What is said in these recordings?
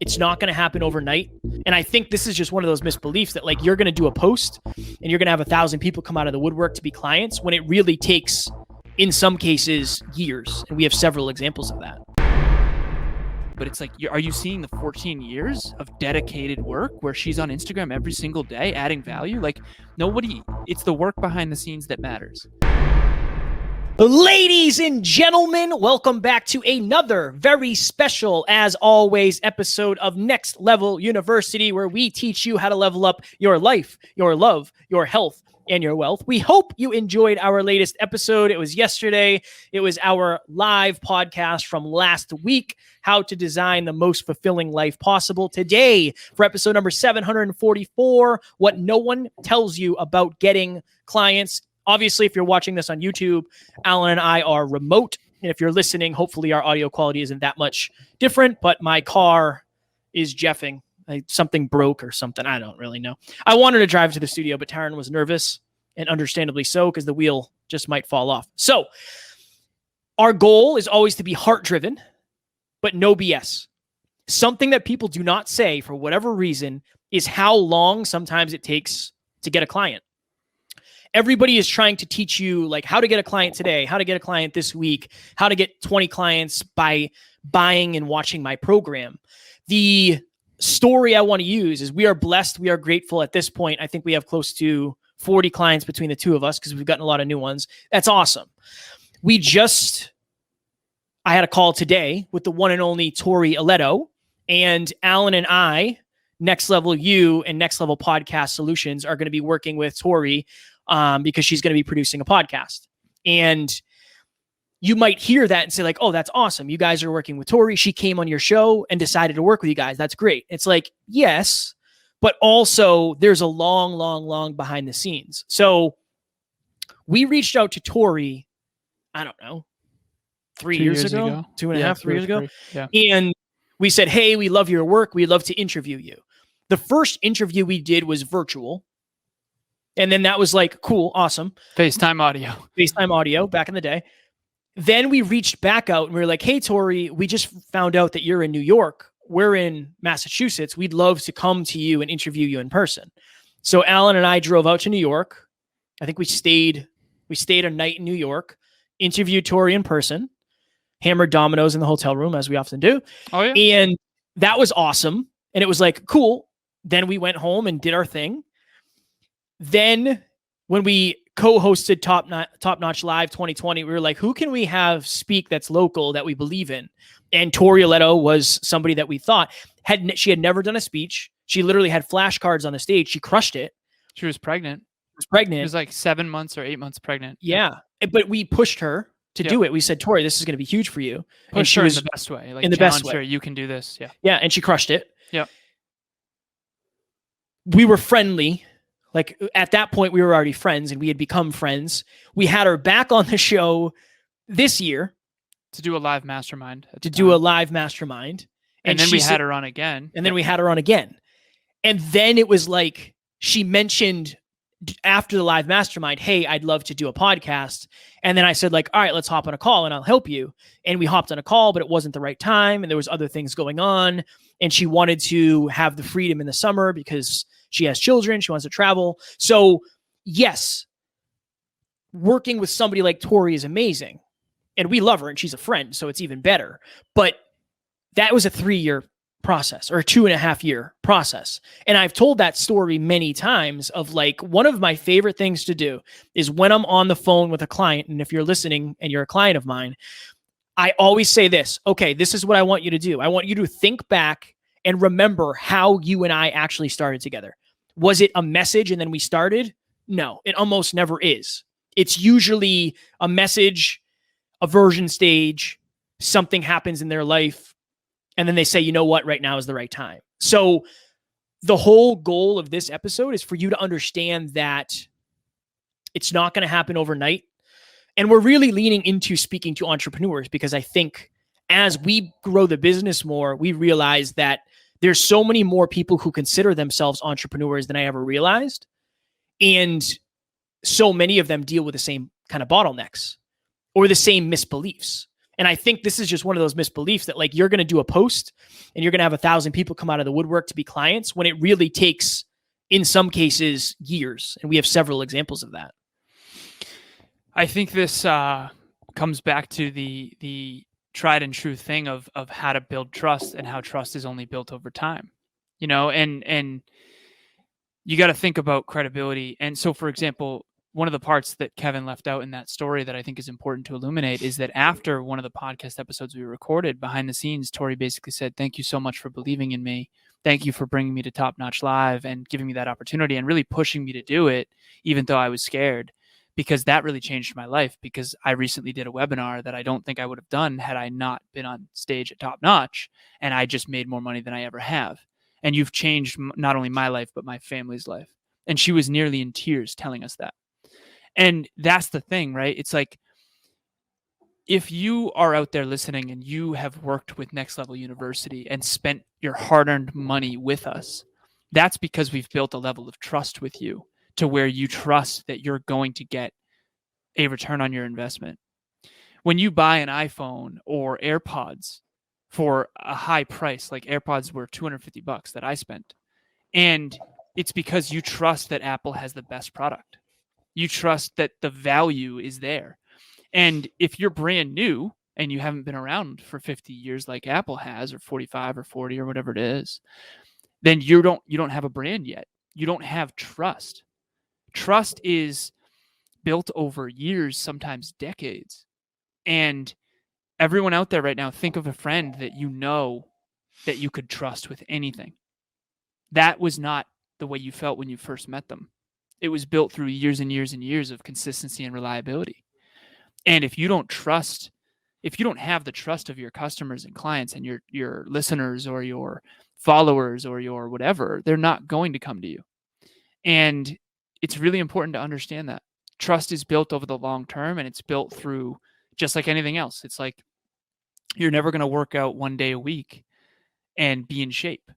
It's not going to happen overnight. And I think this is just one of those misbeliefs that like you're going to do a post and you're going to have 1,000 people come out of the woodwork to be clients when it really takes, in some cases, years. And we have several examples of that. But it's like, are you seeing the 14 years of dedicated work where she's on Instagram every single day adding value? Like it's the work behind the scenes that matters. Ladies and gentlemen, welcome back to another very special, as always, episode of Next Level University, where we teach you how to level up your life, your love, your health, and your wealth. We hope you enjoyed our latest episode. It was yesterday. It was our live podcast from last week, how to design the most fulfilling life possible. Today, for episode number 744, what no one tells you about getting clients. Obviously, if you're watching this on YouTube, Alan and I are remote. And if you're listening, hopefully our audio quality isn't that much different, but my car is jeffing. Something broke or something. I don't really know. I wanted to drive to the studio, but Taryn was nervous, and understandably so, because the wheel just might fall off. So our goal is always to be heart-driven, but no BS. Something that people do not say for whatever reason is how long sometimes it takes to get a client. Everybody is trying to teach you like how to get a client today, how to get a client this week, how to get 20 clients by buying and watching my program. The story I want to use is we are blessed. We are grateful at this point. I think we have close to 40 clients between the two of us because we've gotten a lot of new ones. That's awesome. I had a call today with the one and only Tori Aletto, and Alan and I, Next Level U and Next Level Podcast Solutions, are going to be working with Tori because she's going to be producing a podcast. And you might hear that and say like, oh, that's awesome. You guys are working with Tori. She came on your show and decided to work with you guys. That's great. It's like, yes, but also there's a long behind the scenes. So we reached out to Tori, I don't know, 3 years ago, 2.5, 3 years ago. Yeah. And we said, hey, we love your work. We'd love to interview you. The first interview we did was virtual. And then that was like, cool, awesome. FaceTime audio back in the day. Then we reached back out and we were like, hey, Tori, we just found out that you're in New York. We're in Massachusetts. We'd love to come to you and interview you in person. So Alan and I drove out to New York. I think we stayed a night in New York, interviewed Tori in person, hammered dominoes in the hotel room, as we often do. Oh, yeah. And that was awesome. And it was like, cool. Then we went home and did our thing. Then when we co-hosted Top Notch Live 2020, we were like, who can we have speak that's local that we believe in? And Tori Aletto was somebody that we thought she had never done a speech. She literally had flashcards on the stage. She crushed it. She was pregnant. She was like 7 months or 8 months pregnant. Yeah. But we pushed her to do it. We said, Tori, this is going to be huge for you. Push her in the best way. Like, in the best way. You can do this. Yeah. Yeah. And she crushed it. Yeah. We were friendly. Like at that point, we were already friends and we had become friends. We had her back on the show this year to do a live mastermind. And then we had her on again. And then it was like, she mentioned after the live mastermind, hey, I'd love to do a podcast. And then I said like, all right, let's hop on a call and I'll help you. And we hopped on a call, but it wasn't the right time. And there was other things going on. And she wanted to have the freedom in the summer because she has children. She wants to travel. So yes, working with somebody like Tori is amazing. And we love her and she's a friend. So it's even better. But that was a 3-year process or a 2.5-year process. And I've told that story many times of like, one of my favorite things to do is when I'm on the phone with a client. And if you're listening and you're a client of mine, I always say this, okay, this is what I want you to do. I want you to think back and remember how you and I actually started together. Was it a message and then we started? No, it almost never is. It's usually a message, a version stage, something happens in their life, and then they say, you know what, right now is the right time. So the whole goal of this episode is for you to understand that it's not going to happen overnight. And we're really leaning into speaking to entrepreneurs because I think as we grow the business more, we realize that there's so many more people who consider themselves entrepreneurs than I ever realized. And so many of them deal with the same kind of bottlenecks or the same misbeliefs. And I think this is just one of those misbeliefs that like you're going to do a post and you're going to have 1,000 people come out of the woodwork to be clients when it really takes, in some cases, years. And we have several examples of that. I think this comes back to the tried and true thing of how to build trust and how trust is only built over time, and you got to think about credibility. And so, for example, one of the parts that Kevin left out in that story that I think is important to illuminate is that after one of the podcast episodes we recorded behind the scenes, Tori basically said, "Thank you so much for believing in me. Thank you for bringing me to Top Notch Live and giving me that opportunity and really pushing me to do it, even though I was scared." Because that really changed my life, because I recently did a webinar that I don't think I would have done had I not been on stage at Top Notch, and I just made more money than I ever have. And you've changed not only my life, but my family's life. And she was nearly in tears telling us that. And that's the thing, right? It's like, if you are out there listening and you have worked with Next Level University and spent your hard-earned money with us, that's because we've built a level of trust with you to where you trust that you're going to get a return on your investment. When you buy an iPhone or AirPods for a high price, like AirPods were $250 that I spent, and it's because you trust that Apple has the best product. You trust that the value is there. And if you're brand new and you haven't been around for 50 years like Apple has, or 45 or 40 or whatever it is, then you don't have a brand yet. You don't have trust. Trust is built over years, sometimes decades. And everyone out there right now, think of a friend that you know that you could trust with anything. That was not the way you felt when you first met them. It was built through years and years and years of consistency and reliability. And if you don't have the trust of your customers and clients and your listeners or your followers or your whatever, they're not going to come to you. And it's really important to understand that trust is built over the long term, and it's built through just like anything else. It's like you're never going to work out one day a week and be in shape.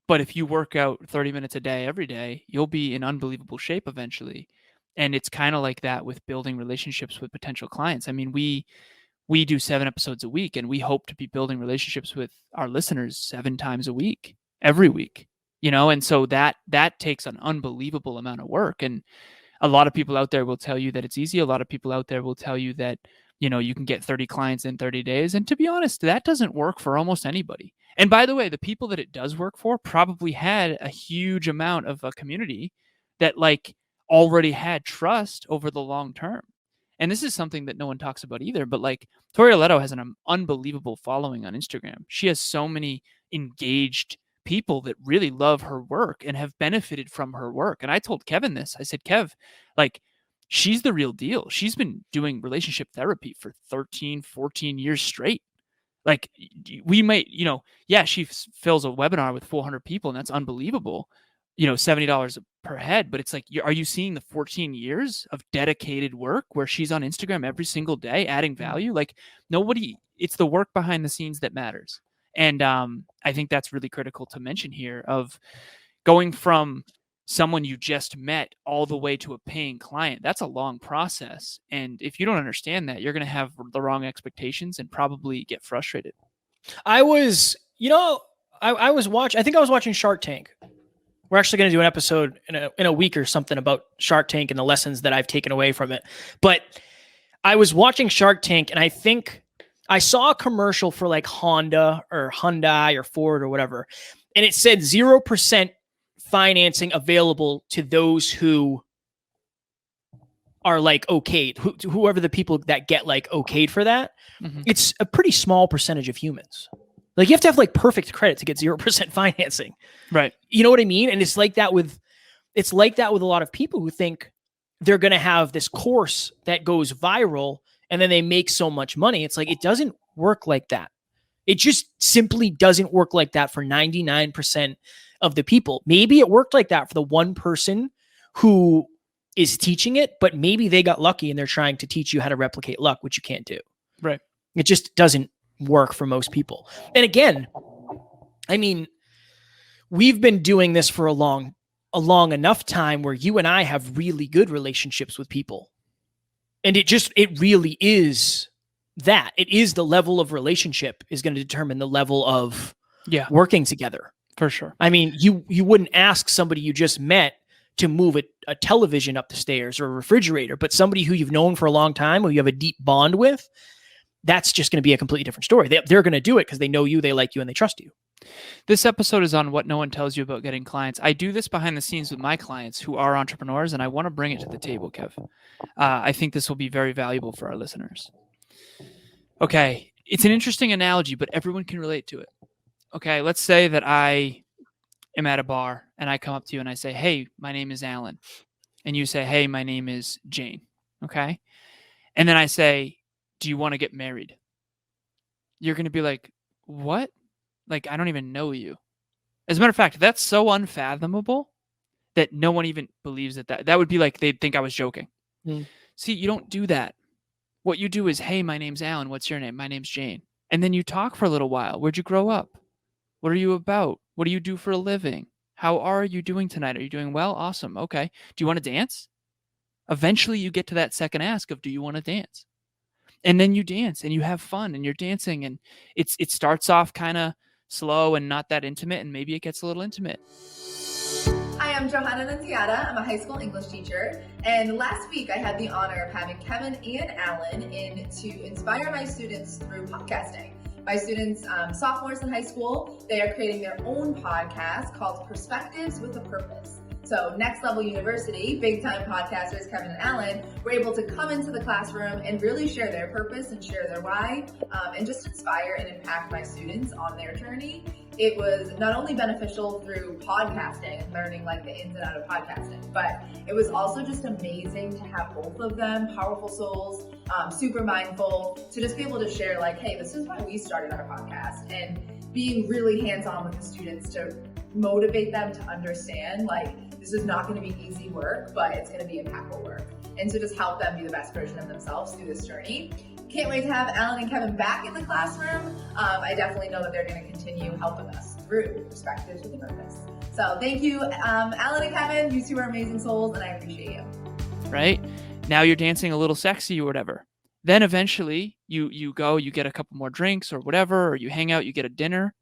But if you work out 30 minutes a day every day, you'll be in unbelievable shape eventually. And it's kind of like that with building relationships with potential clients. I mean, we do 7 episodes a week, and we hope to be building relationships with our listeners 7 times a week, every week. And so that takes an unbelievable amount of work. And a lot of people out there will tell you that it's easy. A lot of people out there will tell you that, you can get 30 clients in 30 days. And to be honest, that doesn't work for almost anybody. And by the way, the people that it does work for probably had a huge amount of a community that like already had trust over the long term. And this is something that no one talks about either. But like Tori Leto has an unbelievable following on Instagram. She has so many engaged people that really love her work and have benefited from her work. And I told Kevin this. I said, Kev, like, she's the real deal. She's been doing relationship therapy for 13, 14 years straight. Like, we might, she fills a webinar with 400 people, and that's unbelievable, $70 per head. But it's like, are you seeing the 14 years of dedicated work where she's on Instagram every single day adding value? Like, it's the work behind the scenes that matters. And I think that's really critical to mention here, of going from someone you just met all the way to a paying client. That's a long process. And if you don't understand that, you're going to have the wrong expectations and probably get frustrated. I was watching Shark Tank. We're actually going to do an episode in a week or something about Shark Tank and the lessons that I've taken away from it. But I was watching Shark Tank, and I think I saw a commercial for like Honda or Hyundai or Ford or whatever, and it said 0% financing available to those who are like okayed, whoever the people that get like okayed for that. Mm-hmm. It's a pretty small percentage of humans. Like, you have to have like perfect credit to get 0% financing. Right. You know what I mean? And it's like that with a lot of people who think they're going to have this course that goes viral and then they make so much money. It's like, it doesn't work like that. It just simply doesn't work like that for 99% of the people. Maybe it worked like that for the one person who is teaching it, but maybe they got lucky and they're trying to teach you how to replicate luck, which you can't do. Right. It just doesn't work for most people. And again, I mean, we've been doing this for a long enough time where you and I have really good relationships with people. And it really is that. It is the level of relationship is going to determine the level of working together. For sure. I mean, you wouldn't ask somebody you just met to move a television up the stairs or a refrigerator, but somebody who you've known for a long time, who you have a deep bond with, that's just going to be a completely different story. They're going to do it because they know you, they like you, and they trust you. This episode is on what no one tells you about getting clients. I do this behind the scenes with my clients who are entrepreneurs, and I want to bring it to the table, Kev. I think this will be very valuable for our listeners. Okay, it's an interesting analogy, but everyone can relate to it. Okay, let's say that I am at a bar and I come up to you and I say, hey, my name is Alan. And you say, hey, my name is Jane. Okay. And then I say, do you want to get married? You're going to be like, what? Like, I don't even know you. As a matter of fact, that's so unfathomable that no one even believes that would be like, they'd think I was joking. See, you don't do that. What you do is, hey, my name's Alan. What's your name? My name's Jane. And then you talk for a little while. Where'd you grow up? What are you about? What do you do for a living? How are you doing tonight? Are you doing well? Awesome. Okay. Do you want to dance? Eventually you get to that second ask of, do you want to dance? And then you dance and you have fun and you're dancing, and it starts off kind of slow and not that intimate, and maybe it gets a little intimate. Hi, I'm Johanna Annunziata. I'm a high school English teacher, and last week I had the honor of having Kevin and Alan in to inspire my students through podcasting. My students, sophomores in high school, they are creating their own podcast called Perspectives with a Purpose. So Next Level University, big-time podcasters Kevin and Alan, were able to come into the classroom and really share their purpose and share their why, and just inspire and impact my students on their journey. It was not only beneficial through podcasting and learning like the ins and outs of podcasting, but it was also just amazing to have both of them, powerful souls, super mindful, to just be able to share like, hey, this is why we started our podcast, and being really hands-on with the students to motivate them to understand like this is not going to be easy work, but it's going to be impactful work, and to just help them be the best version of themselves through this journey. Can't wait to have Alan and Kevin back in the classroom. I definitely know that they're going to continue helping us through Perspectives with a Purpose. So thank you, Alan and Kevin. You two are amazing souls, and I appreciate you. Right? Now you're dancing a little sexy or whatever. Then eventually you go, you get a couple more drinks or whatever, or you hang out, you get a dinner.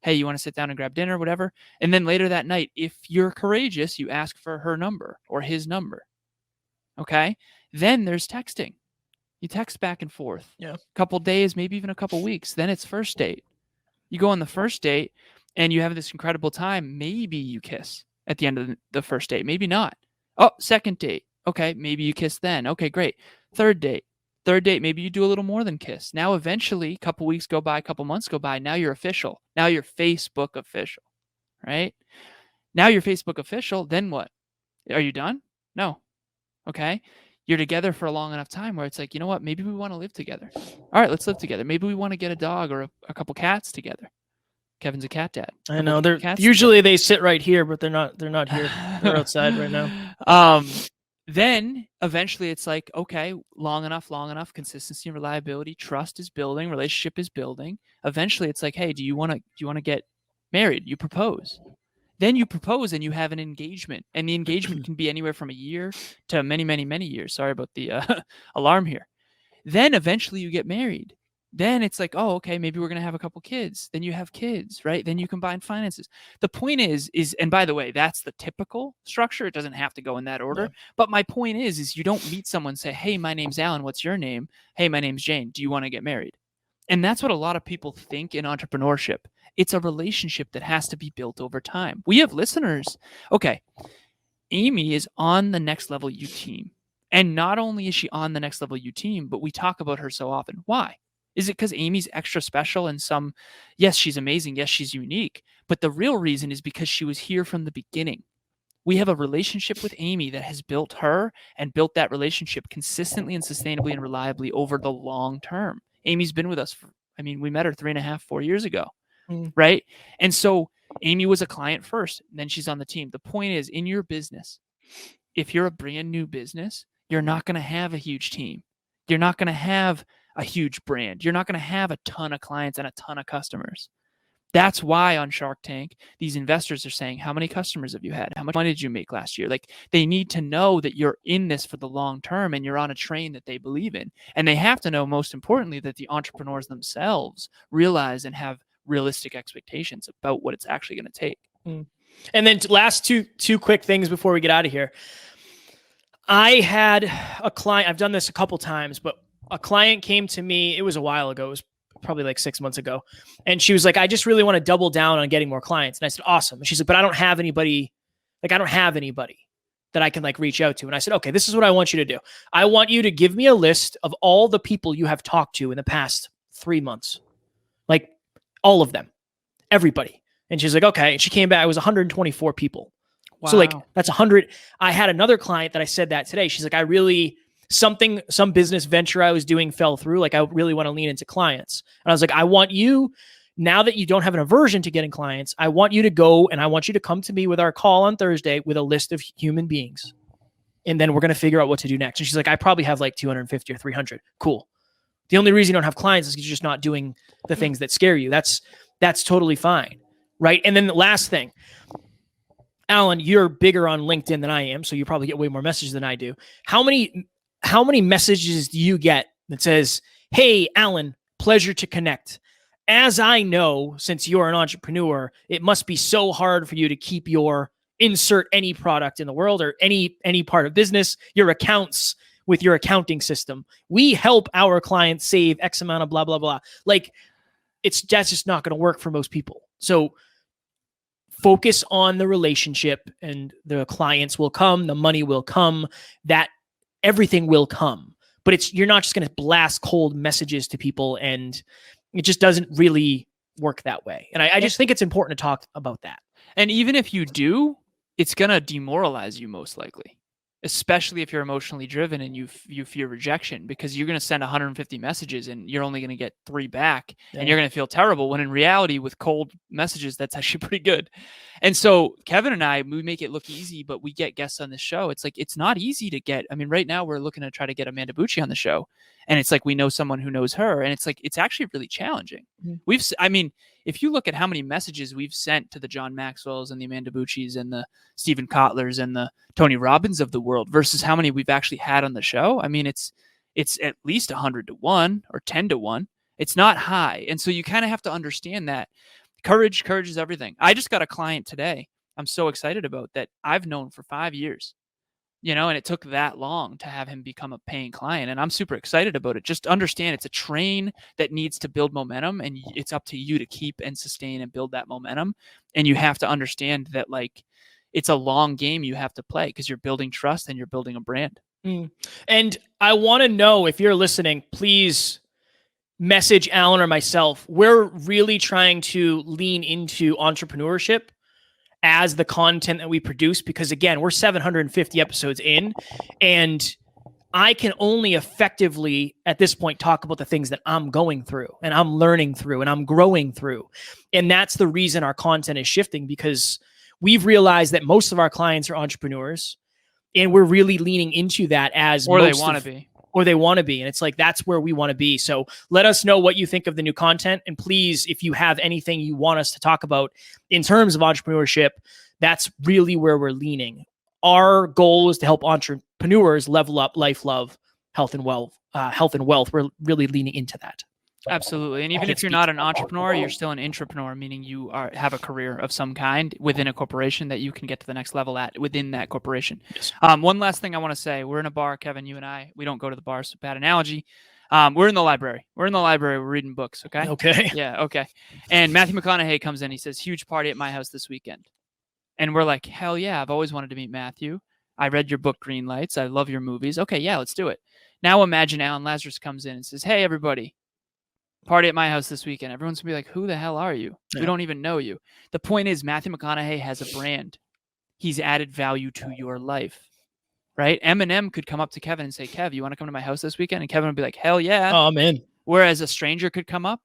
Hey, you want to sit down and grab dinner, whatever. And then later that night, if you're courageous, you ask for her number or his number. Okay? Then there's texting. You text back and forth. Yeah. A couple days, maybe even a couple weeks. Then it's first date. You go on the first date and you have this incredible time. Maybe you kiss at the end of the first date. Maybe not. Oh, second date. Okay, maybe you kiss then. Okay, great. Third date. Third date, maybe you do a little more than kiss. Now, eventually, a couple weeks go by, a couple months go by. Now you're official. Now you're Facebook official, right? Now you're Facebook official. Then what? Are you done? No. Okay. You're together for a long enough time where it's like, you know what? Maybe we want to live together. All right, let's live together. Maybe we want to get a dog or a couple cats together. Kevin's a cat dad. I know. They're usually they sit right here, but they're not here. They're outside right now. Then eventually it's like, okay, long enough, consistency and reliability, trust is building, relationship is building. Eventually it's like, hey, do you want to get married? You propose. Then you propose and you have an engagement, and the engagement can be anywhere from a year to many, many, many years. Sorry about the alarm here. Then eventually you get married. Then it's like, oh, okay, maybe we're going to have a couple kids. Then you have kids, right? Then you combine finances. The point is, and by the way, that's the typical structure. It doesn't have to go in that order. Yeah. But my point is you don't meet someone and say, hey, my name's Alan. What's your name? Hey, my name's Jane. Do you want to get married? And that's what a lot of people think in entrepreneurship. It's a relationship that has to be built over time. We have listeners. Okay, Amy is on the Next Level U team. And not only is she on the Next Level U team, but we talk about her so often. Why? Is it because Amy's extra special and yes, she's amazing. Yes, she's unique. But the real reason is because she was here from the beginning. We have a relationship with Amy that has built her and built that relationship consistently and sustainably and reliably over the long term. Amy's been with us we met her 3.5, 4 years ago, right? And so Amy was a client first, and then she's on the team. The point is, in your business, if you're a brand new business, you're not going to have a huge team. You're not going to have a huge brand. You're not going to have a ton of clients and a ton of customers. That's why on Shark Tank, these investors are saying, how many customers have you had? How much money did you make last year? Like, they need to know that you're in this for the long term and you're on a train that they believe in. And they have to know, most importantly, that the entrepreneurs themselves realize and have realistic expectations about what it's actually going to take. And then last two quick things before we get out of here. I had a client, I've done this a couple times, but a client came to me, it was a while ago, it was probably like 6 months ago. And she was like, I just really want to double down on getting more clients. And I said, awesome. And she's like, but I don't have anybody that I can like reach out to. And I said, okay, this is what I want you to do. I want you to give me a list of all the people you have talked to in the past 3 months. Like all of them, everybody. And she's like, okay. And she came back, it was 124 people. Wow. So like that's 100. I had another client that I said that today. She's like, some business venture I was doing fell through. Like I really want to lean into clients. And I was like, I want you, now that you don't have an aversion to getting clients, I want you to go and I want you to come to me with our call on Thursday with a list of human beings. And then we're going to figure out what to do next. And she's like, I probably have like 250 or 300. Cool. The only reason you don't have clients is because you're just not doing the things that scare you. That's totally fine. Right. And then the last thing, Alan, you're bigger on LinkedIn than I am, so you probably get way more messages than I do. How many messages do you get that says, hey, Alan, pleasure to connect. As I know, since you're an entrepreneur, it must be so hard for you to keep your insert any product in the world or any part of business, your accounts with your accounting system. We help our clients save X amount of blah, blah, blah. Like that's just not going to work for most people. So focus on the relationship and the clients will come, the money will come, that everything will come. But you're not just going to blast cold messages to people, and it just doesn't really work that way. And I just think it's important to talk about that. And even if you do, it's going to demoralize you most likely, especially if you're emotionally driven and you fear rejection, because you're going to send 150 messages and you're only going to get 3 back and you're going to feel terrible, when in reality with cold messages, that's actually pretty good. And so Kevin and I, we make it look easy, but we get guests on this show. It's like, it's not easy to get. I mean, right now we're looking to try to get Amanda Bucci on the show, and it's like, we know someone who knows her, and it's like, it's actually really challenging. Mm-hmm. If you look at how many messages we've sent to the John Maxwells and the Amanda Bucci's and the Stephen Kotlers and the Tony Robbins of the world versus how many we've actually had on the show, I mean, it's at least 100 to 1 or 10 to 1. It's not high. And so you kind of have to understand that courage is everything. I just got a client today I'm so excited about that I've known for 5 years, and it took that long to have him become a paying client. And I'm super excited about it. Just understand it's a train that needs to build momentum, and it's up to you to keep and sustain and build that momentum. And you have to understand that like it's a long game you have to play, because you're building trust and you're building a brand. And I want to know, if you're listening, please message Alan or myself. We're really trying to lean into entrepreneurship as the content that we produce, because again, we're 750 episodes in, and I can only effectively at this point talk about the things that I'm going through and I'm learning through and I'm growing through. And that's the reason our content is shifting, because we've realized that most of our clients are entrepreneurs, and we're really leaning into that as or they want to be. Or they want to be. And it's like, that's where we want to be. So let us know what you think of the new content. And please, if you have anything you want us to talk about in terms of entrepreneurship, that's really where we're leaning. Our goal is to help entrepreneurs level up life, love, health, and wealth. We're really leaning into that. Absolutely. And even if you're not an entrepreneur, you're still an intrapreneur, meaning you have a career of some kind within a corporation that you can get to the next level at within that corporation. Yes. One last thing I want to say. We're in a bar, Kevin, you and I. We don't go to the bar, so bad analogy. We're in the library. We're reading books, okay? Okay. Yeah, okay. And Matthew McConaughey comes in. He says, huge party at my house this weekend. And we're like, hell yeah, I've always wanted to meet Matthew. I read your book, Green Lights. I love your movies. Okay, yeah, let's do it. Now imagine Alan Lazaros comes in and says, hey, everybody. Party at my house this weekend. Everyone's gonna be like, who the hell are you? Yeah. We don't even know you. The point is, Matthew McConaughey has a brand. He's added value to your life, right? Eminem could come up to Kevin and say, Kev, you want to come to my house this weekend? And Kevin would be like, hell yeah. Oh, I'm in. Whereas a stranger could come up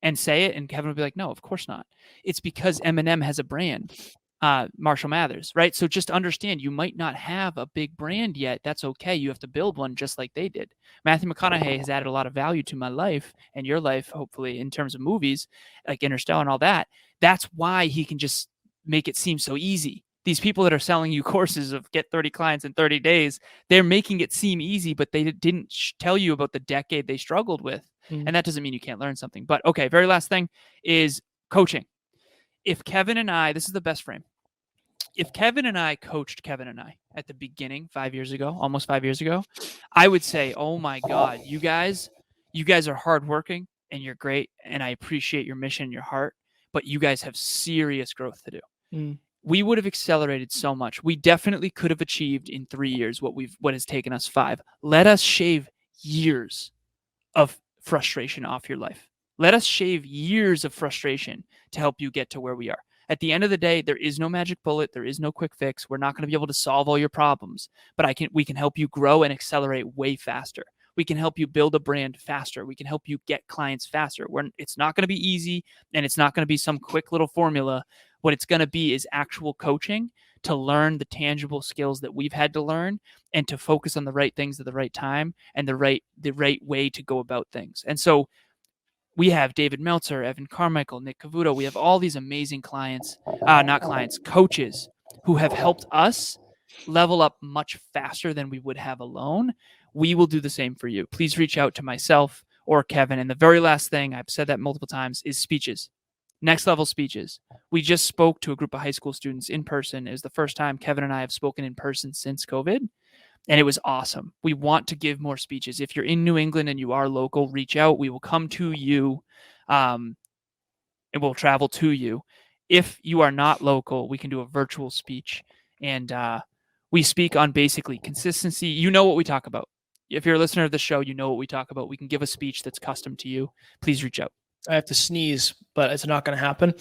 and say it, and Kevin would be like, no, of course not. It's because Eminem has a brand. Marshall Mathers, right? So just understand, you might not have a big brand yet. That's okay. You have to build one just like they did. Matthew McConaughey has added a lot of value to my life and your life, hopefully, in terms of movies like Interstellar and all that. That's why he can just make it seem so easy. These people that are selling you courses of get 30 clients in 30 days, they're making it seem easy, but they didn't tell you about the decade they struggled with. And that doesn't mean you can't learn something. But okay, very last thing is coaching. If Kevin and I, this is the best frame. If Kevin and I coached Kevin and I at the beginning 5 years ago, almost 5 years ago, I would say, oh my God, you guys are hardworking and you're great. And I appreciate your mission, your heart, but you guys have serious growth to do. We would have accelerated so much. We definitely could have achieved in 3 years what has taken us 5. Let us shave years of frustration off your life. Let us shave years of frustration to help you get to where we are. At the end of the day, there is no magic bullet. There is no quick fix. We're not going to be able to solve all your problems, but we can help you grow and accelerate way faster. We can help you build a brand faster. We can help you get clients faster. It's not going to be easy, and it's not going to be some quick little formula. What it's going to be is actual coaching to learn the tangible skills that we've had to learn and to focus on the right things at the right time and the right way to go about things. And so we have David Meltzer, Evan Carmichael, Nick Cavuto. We have all these amazing coaches who have helped us level up much faster than we would have alone. We will do the same for you. Please reach out to myself or Kevin. And the very last thing, I've said that multiple times, is speeches. Next level speeches. We just spoke to a group of high school students in person. It was the first time Kevin and I have spoken in person since COVID. And it was awesome. We want to give more speeches. If you're in New England and you are local, reach out. We will come to you and we'll travel to you. If you are not local, we can do a virtual speech. And we speak on basically consistency. You know what we talk about. If you're a listener of the show, you know what we talk about. We can give a speech that's custom to you. Please reach out. I have to sneeze, but it's not going to happen.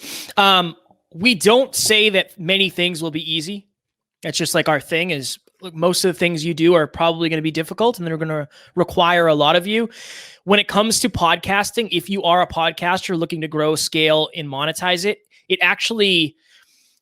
We don't say that many things will be easy. That's just like our thing is, look, most of the things you do are probably going to be difficult and they're going to require a lot of you. When it comes to podcasting, if you are a podcaster looking to grow, scale, and monetize it, it actually,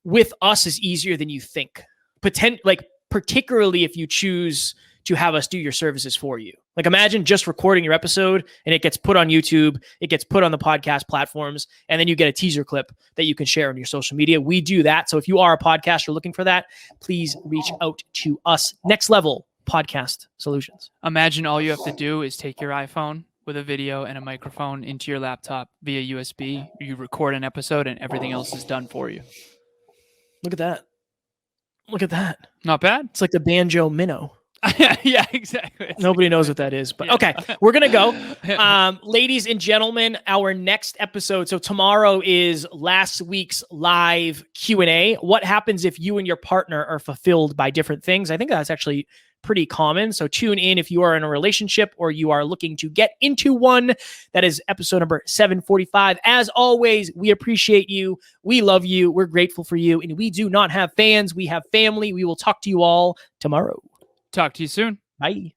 with us, is easier than you think. Particularly if you choose to have us do your services for you. Like imagine just recording your episode and it gets put on YouTube, it gets put on the podcast platforms, and then you get a teaser clip that you can share on your social media. We do that. So if you are a podcaster looking for that, please reach out to us. Next Level Podcast Solutions. Imagine all you have to do is take your iPhone with a video and a microphone into your laptop via USB. You record an episode and everything else is done for you. Look at that. Look at that. Not bad. It's like the Banjo Minnow. Yeah, exactly. Nobody knows what that is, but okay, we're going to go. Ladies and gentlemen, our next episode. So tomorrow is last week's live Q&A. What happens if you and your partner are fulfilled by different things? I think that's actually pretty common. So tune in if you are in a relationship or you are looking to get into one. That is episode number 745. As always, we appreciate you. We love you. We're grateful for you. And we do not have fans. We have family. We will talk to you all tomorrow. Talk to you soon. Bye.